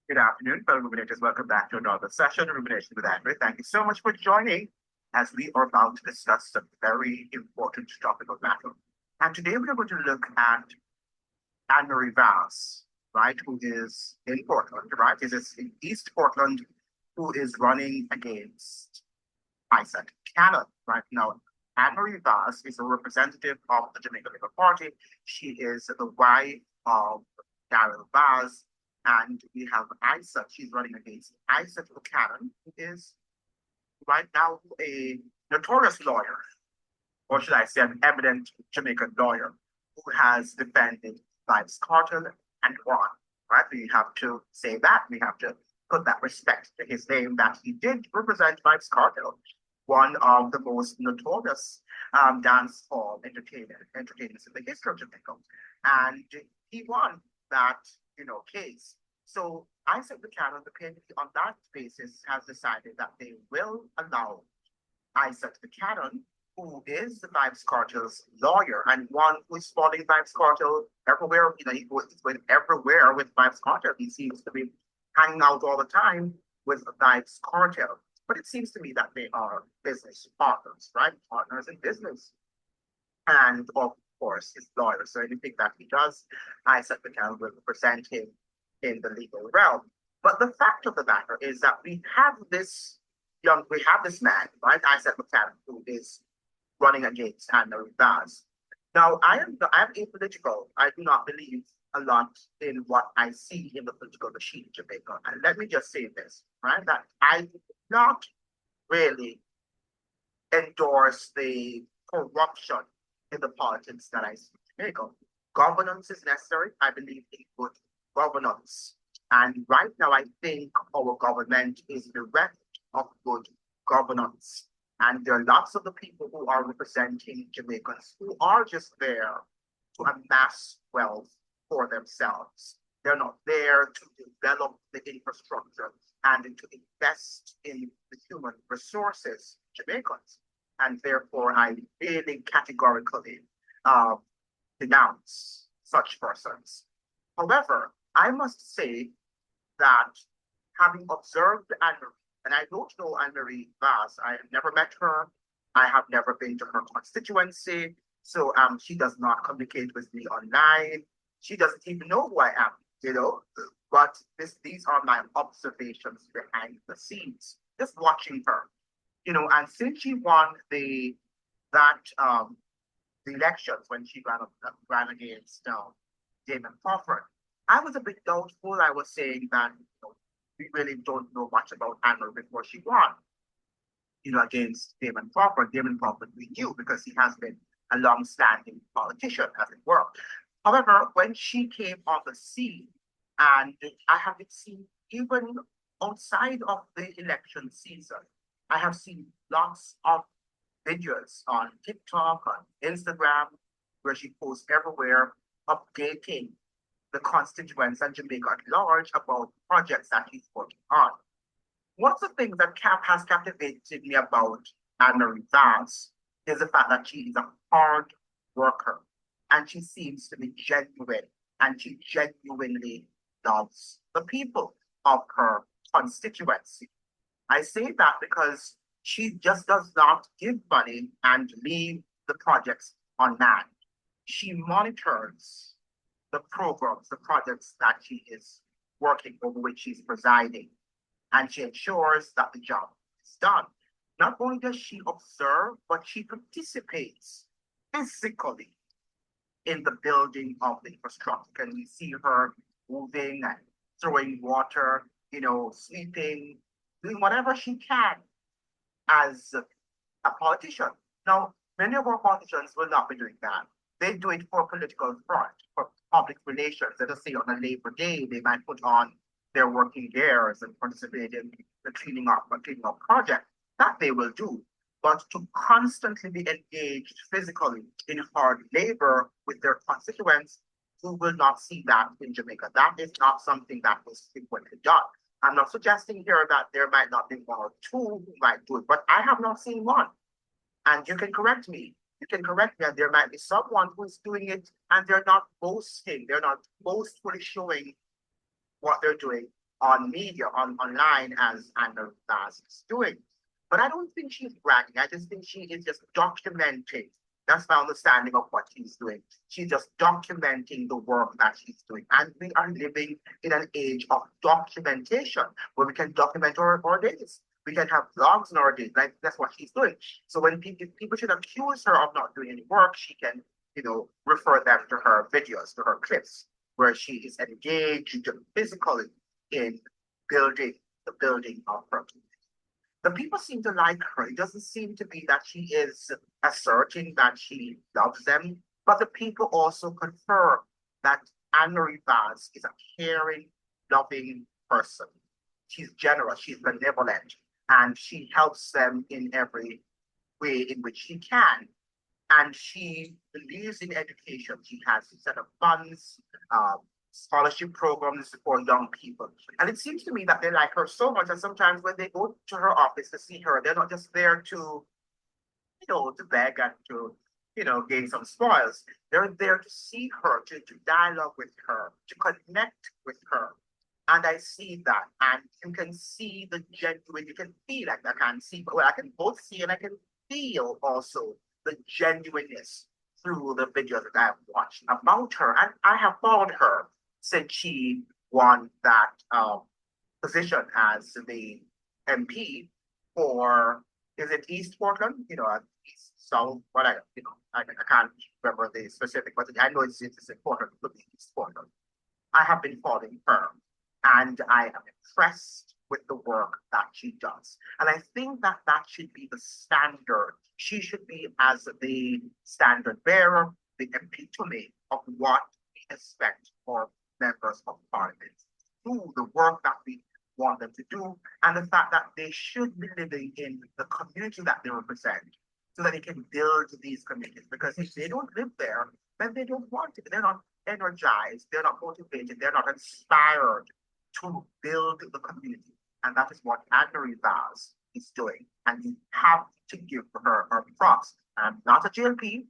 Good afternoon, fellow Ruminators. Welcome back to another session, Rumination with Andrew. Thank you so much for joining as we are about to discuss a very important topical matter. And today we're going to look at Ann-Marie Vaz, right, who is in Portland, right? Is in East Portland, who is running against Isat Buchanan right now. Ann-Marie Vaz is a representative of the Jamaican Labour Party. She is the wife of Daryl Vaz, and we have Isat. She's running against Isat Buchanan, who is right now a notorious lawyer, or should I say, an eminent Jamaican lawyer who has defended Vybz Cartel and won. Right? We have to say that. We have to put that respect to his name that he did represent Vybz Cartel, one of the most notorious dance hall entertainers in the history of Jamaica. And he won that, case. So Isaac Buchanan, the PNP on that basis has decided that they will allow Isaac Buchanan, who is the Vybz Cartel's lawyer and one who is following Vybz Cartel everywhere. He went everywhere with Vybz Cartel. He seems to be hanging out all the time with Vybz Cartel. But it seems to me that they are business partners, right? Partners in business. And of course, his lawyer. So anything that he does, Isaac Buchanan will represent him in the legal realm. But the fact of the matter is that we have this man, right, Isaac Buchanan, who is running against Ann-Marie Vaz. Now, I am apolitical. I do not believe a lot in what I see in the political machine in Jamaica. And let me just say this, right, that I do not really endorse the corruption in the politics that I see in Jamaica. Governance is necessary. I believe in good governance. And right now, I think our government is bereft of good governance. And there are lots of the people who are representing Jamaicans who are just there to amass wealth for themselves. They're not there to develop the infrastructure and to invest in the human resources, Jamaicans. And therefore, I really categorically denounce such persons. However, I must say that having observed Anne-Marie, and I don't know Ann-Marie Vaz, I have never met her, I have never been to her constituency, so she does not communicate with me online. She doesn't even know who I am, but these are my observations behind the scenes, just watching her. And since she won the elections when she ran against Damon Crawford, I was a bit doubtful. I was saying that we really don't know much about Ann-Marie before she won, against Damon Crawford. Damon Crawford we knew because he has been a long-standing politician, as it were. However, when she came on the scene, and I haven't seen even outside of the election season, I have seen lots of videos on TikTok, on Instagram, where she posts everywhere updating the constituents and Jamaica at large about projects that he's working on. One of the things that has captivated me about Ann-Marie Vaz is the fact that she is a hard worker and she seems to be genuine and she genuinely loves the people of her constituency. I say that because she just does not give money and leave the projects unmanned. She monitors the programs, the projects that she is working over which she's presiding, and she ensures that the job is done. Not only does she observe, but she participates physically in the building of the infrastructure. And we see her moving and throwing water, sweeping, doing whatever she can as a politician. Now, many of our politicians will not be doing that. They do it for political front, for public relations. Let us say on a Labor Day, they might put on their working gears and participate in the cleaning up project. That they will do. But to constantly be engaged physically in hard labor with their constituents, we will not see that in Jamaica. That is not something that was frequently done. I'm not suggesting here that there might not be one or two who might do it, but I have not seen one. And you can correct me. And there might be someone who is doing it and they're not boasting. They're not boastfully showing what they're doing. on media, online as Ann-Marie Vaz is doing. But I don't think she's bragging. I just think she is just documenting. That's my understanding of what she's doing. She's just documenting the work that she's doing. And we are living in an age of documentation where we can document our days. We can have blogs in our days. Like that's what she's doing. So when people should accuse her of not doing any work, she can, refer them to her videos, to her clips, where she is engaged physically in the building of her community. The people seem to like her. It doesn't seem to be that she is asserting that she loves them, but the people also confirm that Ann-Marie Vaz is a caring, loving person. She's generous, she's benevolent, and she helps them in every way in which she can. And she believes in education. She has a set of funds, scholarship programs for young people. And it seems to me that they like her so much that sometimes when they go to her office to see her, they're not just there to, to beg and to, gain some spoils. They're there to see her, to dialogue with her, to connect with her. And I see that. And you can see the genuine, you can feel like I can see, but well, I can both see and I can feel also the genuineness through the videos that I've watched about her. And I have followed her since she won that position as the MP for, is it East Portland? East, South, whatever, I can't remember the specific, but I know it's important to be East Portland. I have been following her and I am impressed with the work that she does. And I think that that should be the standard. She should be as the standard bearer, the epitome of what we expect for members of parliament, do the work that we want them to do, and the fact that they should be living in the community that they represent so that they can build these communities. Because if they don't live there, then they don't want it. They're not energized, they're not motivated, they're not inspired to build the community. And that is what Ann-Marie Vaz is doing. And you have to give her props. I'm not a GLP.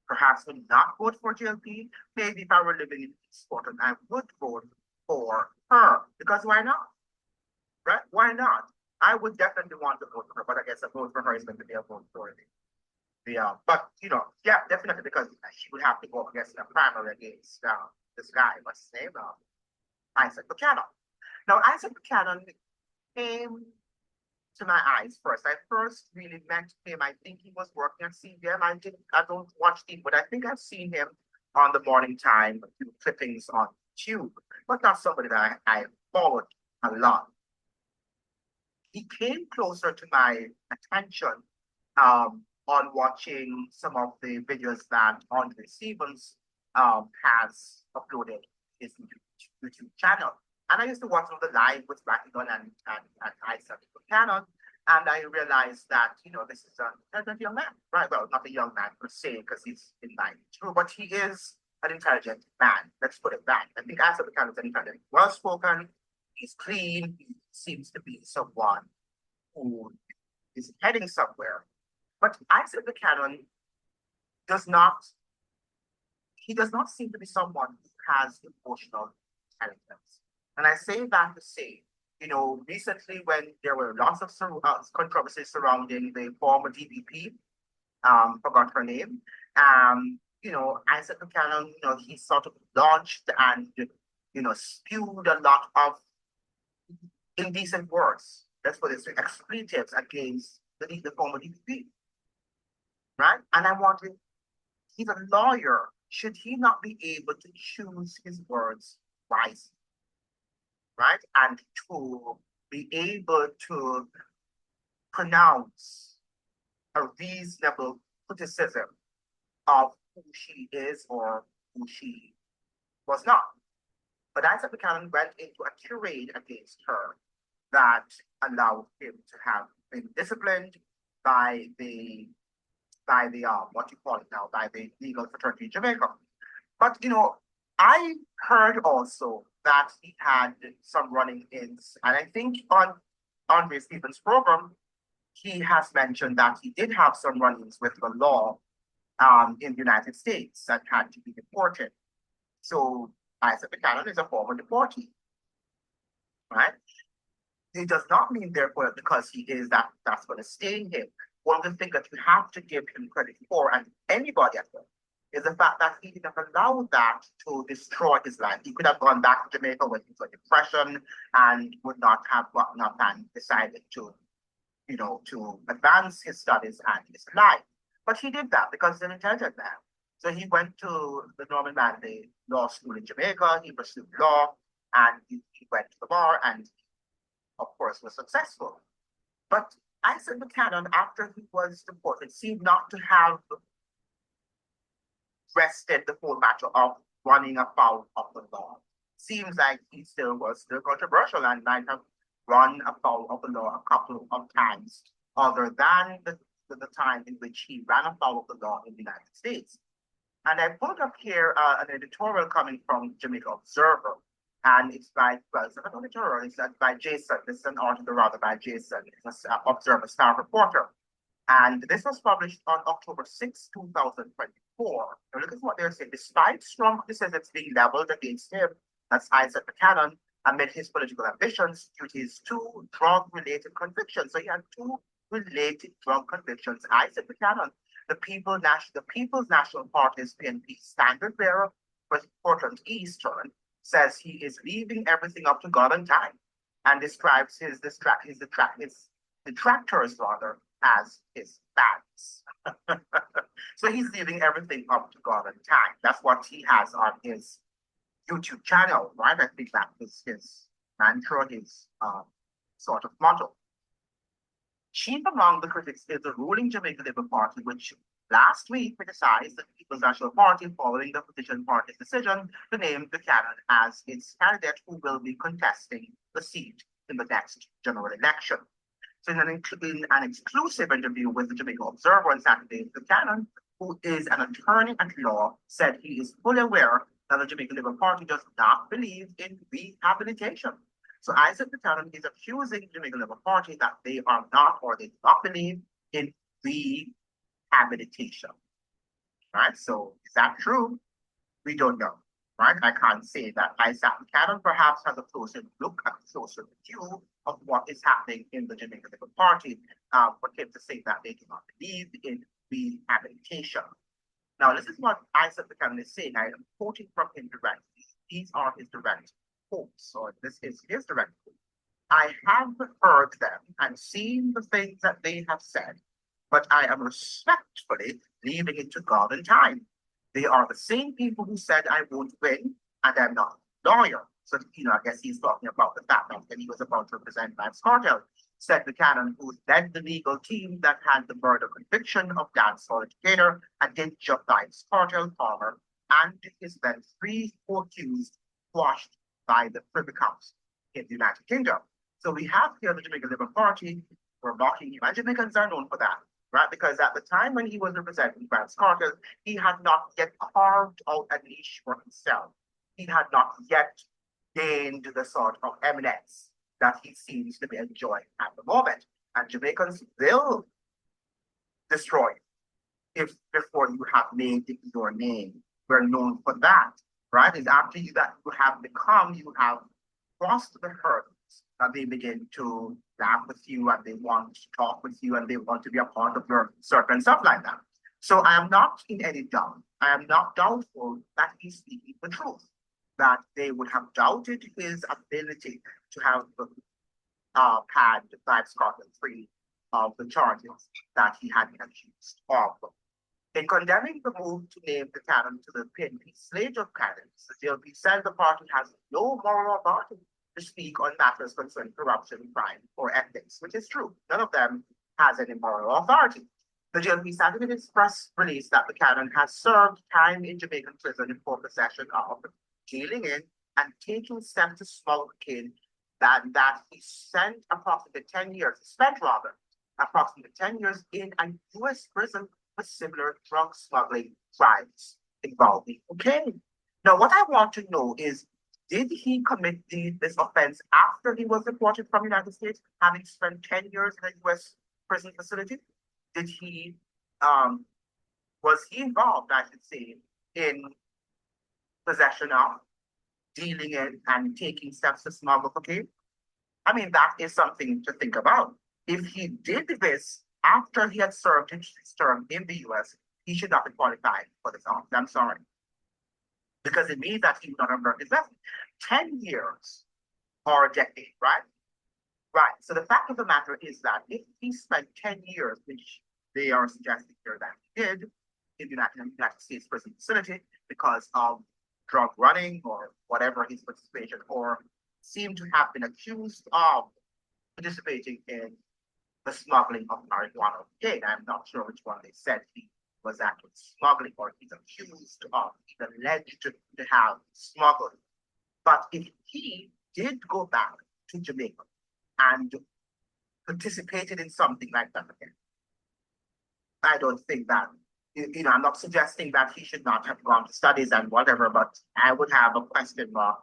Perhaps would not vote for GLP. Maybe if I were living in Scotland, I would vote for her. Because why not? Right? Why not? I would definitely want to vote for her, but I guess a vote for her is going to be a vote for but yeah, definitely because she would have to go against a primary against this guy, what's his name? Isat Buchanan. Now, Isat Buchanan came to my eyes first. I first really met him. I think he was working at CBM. I don't watch TV, but I think I've seen him on the morning time, a few clippings on YouTube, but not somebody that I followed a lot. He came closer to my attention on watching some of the videos that Andre Stevens has uploaded his YouTube channel. And I used to watch some of the live with Blackton and Isat Buchanan. And I realized that, this is a young man, right? Well, not a young man per se, because he's in 92, but he is an intelligent man. Let's put it that. I think Isat Buchanan is an intelligent, well-spoken, he's clean, he seems to be someone who is heading somewhere. But Isat Buchanan does not seem to be someone who has emotional intelligence. And I say that to say, recently when there were lots of controversies surrounding the former DPP, forgot her name, Isat Buchanan, he sort of launched and, spewed a lot of indecent words, let's put it, expletives against the former DPP. Right? And I'm wondering, he's a lawyer. Should he not be able to choose his words wisely? Right? And to be able to pronounce a reasonable criticism of who she is or who she was not. But Isat Buchanan went into a tirade against her that allowed him to have been disciplined by the what you call it now, by the legal fraternity in Jamaica. But I heard also that he had some run-ins, and I think on Andre Stevens' program, he has mentioned that he did have some run-ins with the law in the United States that had to be deported. So Isat Buchanan is a former deportee. right? It does not mean, therefore, because he is that's going to stain him. One of the things that you have to give him credit for, and anybody at all, is the fact that he didn't allow that to destroy his life. He could have gone back to Jamaica with his depression and would not have gotten up and decided to, to advance his studies and his life. But he did that because he's an intelligent man. So he went to the Norman Manley Law School in Jamaica. He pursued law, and he went to the bar, and of course was successful. But Isat Buchanan, after he was deported, seemed not to have rested the whole matter of running afoul of the law. Seems like he was still controversial and might have run afoul of the law a couple of times, other than the time in which he ran afoul of the law in the United States. And I put up here an editorial coming from Jamaica Observer. And it's by, well, it's not an editorial, it's by Jason. This is an article rather by Jason. It's an Observer staff reporter. And this was published on October 6, 2024. Now look at what they're saying. Despite strong criticisms being leveled against him, that's Isat Buchanan, amid his political ambitions due to his two drug-related convictions. So he had two related drug convictions. Isat Buchanan, the People's National Party's PNP standard bearer for Portland Eastern, says he is leaving everything up to God and time, and describes his detractors rather as his fans. So he's leaving everything up to God and time. That's what he has on his YouTube channel, right? I think that is his mantra, his sort of motto. Chief among the critics is the ruling Jamaican Labour Party, which last week criticized the People's National Party following the opposition party's decision to name Buchanan as its candidate who will be contesting the seat in the next general election. So in an exclusive interview with the Jamaica Observer on Saturday, Buchanan, who is an attorney at law, said he is fully aware that the Jamaican Labour Party does not believe in rehabilitation. So Isat Buchanan is accusing the Jamaican Labour Party that they are not, or they do not believe in rehabilitation. Right? So is that true? We don't know. Right? I can't say that. Isat Buchanan perhaps has a closer look, a closer view of what is happening in the Jamaican Labour Party, for him to say that they do not believe in rehabilitation. Now, this is what Isat Buchanan is saying. I am quoting from him directly. These are his direct quotes, or this is his direct quote. I have heard them and seen the things that they have said, but I am respectfully leaving it to God and time. They are the same people who said I won't win, and I'm not a lawyer. So, I guess he's talking about the fact that he was about to represent Vance Cartel, said Buchanan, who led the legal team that had the murder conviction of dancehall educator and Ninja Vance Cartel farmer, and his then three co-accused quashed by the Privy Council in the United Kingdom. So we have here the Jamaican Labour Party. We're mocking him, and Jamaicans are known for that, right? Because at the time when he was representing Vance Carter, he had not yet carved out a niche for himself. He had not yet gained the sort of eminence that he seems to be enjoying at the moment. And Jamaicans will destroy you if before you have made your name. We're known for that, right? It's after you that you have crossed the hurdles that they begin to laugh with you, and they want to talk with you, and they want to be a part of your circle and stuff like that. So I am not in any doubt. I am not doubtful that he's speaking the truth, that they would have doubted his ability to have had Vybz Scotland free of the charges that he had been accused of. In condemning the move to name Buchanan to the PNP slate of candidates, the JLP said the party has no moral authority to speak on matters concerning corruption, crime, or ethics, which is true. None of them has any moral authority. The JLP said in its press release that Buchanan has served time in Jamaican prison for possession of, dealing in, and taking steps to smuggle cocaine, that he spent approximately 10 years in a U.S. prison for similar drug smuggling crimes involving cocaine. Now, what I want to know is, did he commit this offense after he was deported from the United States, having spent 10 years in a U.S. prison facility? Did he, was he involved, I should say, in possession of, dealing in, and taking steps to smuggle cocaine? I mean, that is something to think about. If he did this after he had served his term in the US, he should not be qualified for this office. I'm sorry. Because it means that he would not have learned his lesson. 10 years or a decade, right? Right. So the fact of the matter is that if he spent 10 years, which they are suggesting here that he did in the United States prison facility because of drug running or whatever his participation, or seemed to have been accused of participating in the smuggling of marijuana. Again, I'm not sure which one they said he was actually smuggling or he's accused of, he's alleged to have smuggled. But if he did go back to Jamaica and participated in something like that again, I don't think that, I'm not suggesting that he should not have gone to studies and whatever, but I would have a question mark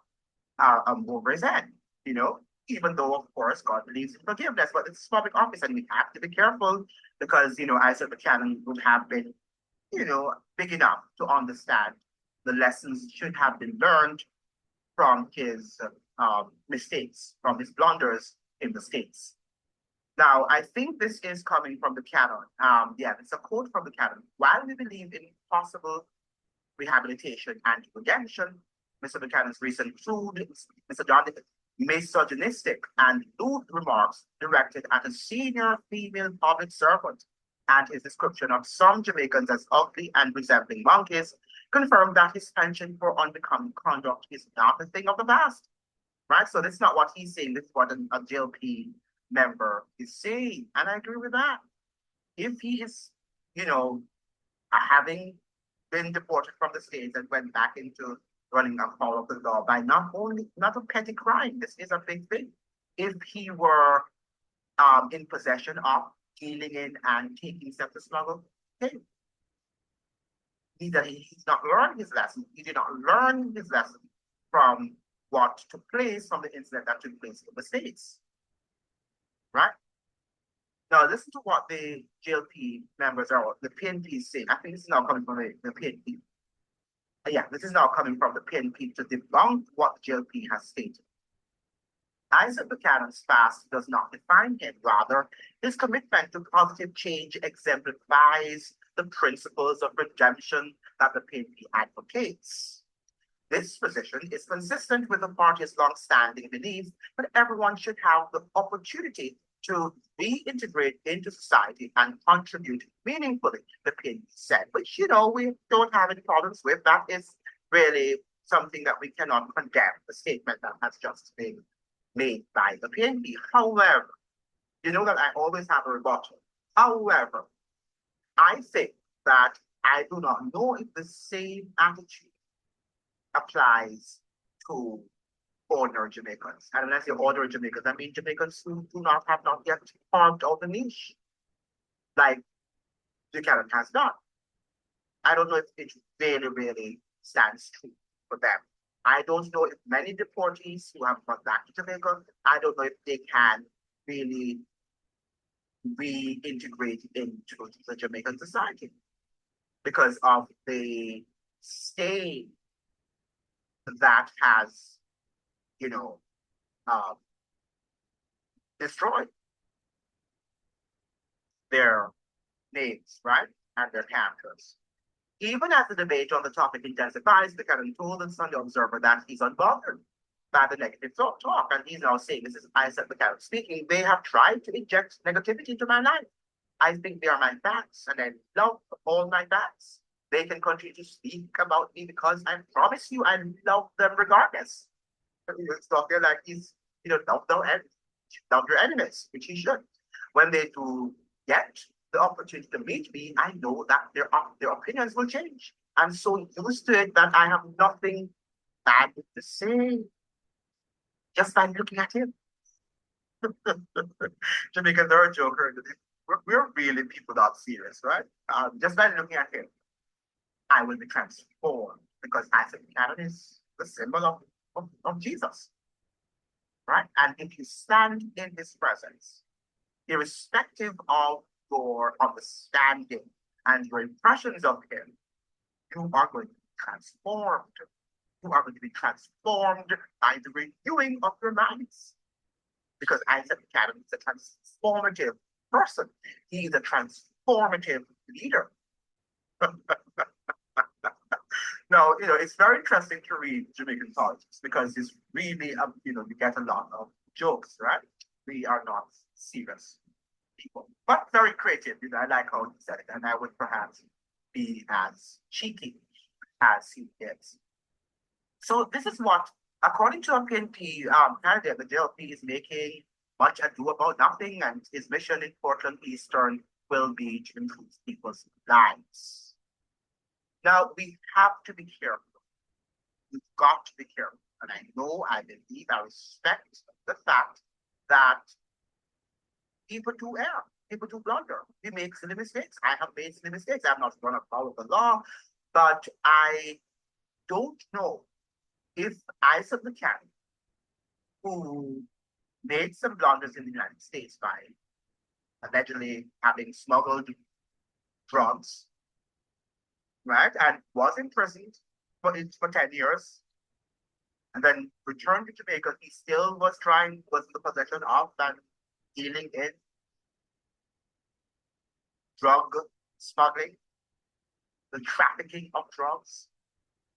over his head, even though, of course, God believes in forgiveness, but it's a public office and we have to be careful because, Isat Buchanan would have been, big enough to understand the lessons should have been learned from his mistakes, from his blunders in the States. Now, I think this is coming from the canon. Yeah, it's a quote from the canon. While we believe in possible rehabilitation and redemption, Mr. Buchanan's recent crude, misogynistic and lewd remarks directed at a senior female public servant and his description of some Jamaicans as ugly and resembling monkeys confirmed that his penchant for unbecoming conduct is not a thing of the past. Right? So this is not what he's saying, this is what a JLP member is saying. And I agree with that. If he is, having been deported from the States and went back into running afoul of the law by not a petty crime, this is a big thing. If he were in possession of, dealing in, and taking steps to smuggle, okay. He's not learned his lesson. He did not learn his lesson from what took place, from the incident that took place in the States. Right? Now, listen to what the JLP members or the PNP say. I think this is now coming from the PNP. Yeah, this is now coming from the PNP to debunk what the JLP has stated. Isat Buchanan's past does not define him. Rather, his commitment to positive change exemplifies the principles of redemption that the PNP advocates. This position is consistent with the party's long-standing belief that everyone should have the opportunity to reintegrate into society and contribute meaningfully, the PNP said, which, we don't have any problems with. That is really something that we cannot condemn, the statement that has just been made by the PNP. However, you know that I always have a rebuttal. However, I think that I do not know if the same attitude applies to ordinary Jamaicans. And when I say ordinary Jamaicans, I mean Jamaicans who have not yet carved out the niche, like Buchanan has done. I don't know if it really, really stands true for them. I don't know if many deportees who have gone back to Jamaica, I don't know if they can really reintegrate into the Jamaican society because of the stain that has, destroyed their names, right, and their characters. Even as the debate on the topic intensifies, Buchanan told the Sunday Observer that he's unbothered by the negative talk, and he's now saying, this is Isat Buchanan speaking, they have tried to inject negativity into my life. I think they are my fans, and I love all my fans. They can continue to speak about me because I promise you I love them regardless. It's not there like he's, love your enemies, which he should. When they do get the opportunity to meet me, I know that their opinions will change. I'm so used to it that I have nothing bad to say just by looking at him. Jamaican, they're a joker. We're really people not serious, right? Just by looking at him, I will be transformed because Isat Buchanan is the symbol of Jesus, right? And if you stand in his presence, irrespective of your understanding and your impressions of him, you are going to be transformed. You are going to be transformed by the renewing of your minds. because Isat Buchanan is a transformative person. He is a transformative leader. Now, it's very interesting to read Jamaican politics because it's really, we get a lot of jokes, right? We are not serious people, but very creative. I like how he said it, and I would perhaps be as cheeky as he is. So this is what, according to a PNP candidate, the JLP is making much ado about nothing, and his mission in Portland Eastern will be to improve people's lives. Now, we have to be careful. We've got to be careful. And I know, I believe, I respect the fact that people do err, people do blunder. We make silly mistakes. I have made silly mistakes. I'm not going to follow the law, but I don't know if Isat Buchanan, who made some blunders in the United States by allegedly having smuggled drugs, right, and was imprisoned for 10 years, and then returned to Jamaica, he still was in the possession of and dealing in drug smuggling, the trafficking of drugs.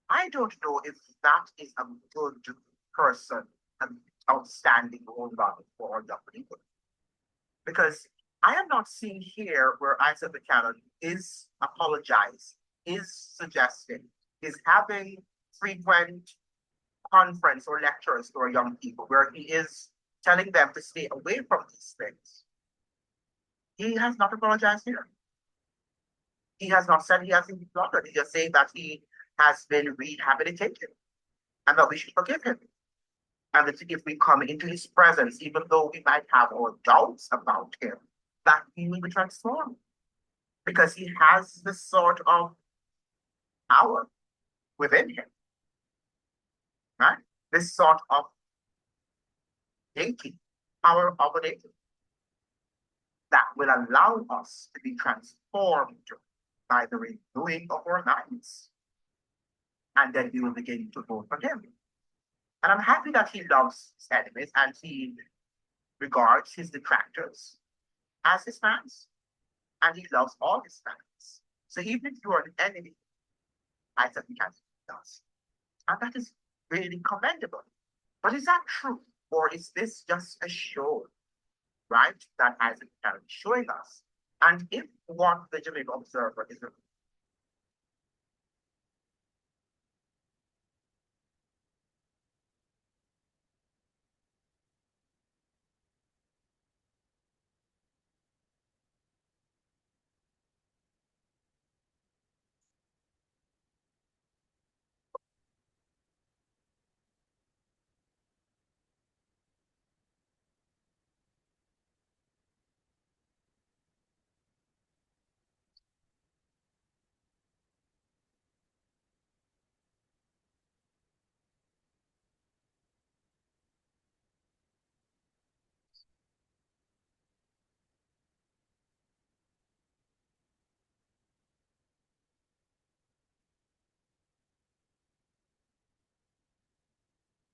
I don't know if that is a good person, an outstanding role model for young people. Because I am not seeing here where Isat Buchanan is apologizing, is suggesting, is having frequent conference or lectures to our young people where he is telling them to stay away from these things. He has not apologized here. He has not said he has been plundered. He just saying that he has been rehabilitated and that we should forgive him. And that if we come into his presence, even though we might have our doubts about him, that he will be transformed. Because he has this sort of power within him. Right? This sort of thinking, power of a thinking, that will allow us to be transformed by the renewing of our minds. And then we will begin to vote for him. And I'm happy that he loves his enemies and he regards his detractors as his fans. And he loves all his fans. So even if you are an enemy, Isat Buchanan does. And that is really commendable. But is that true? Or is this just a show, right, that Isat Buchanan is showing us? And if what the Jamaica Observer is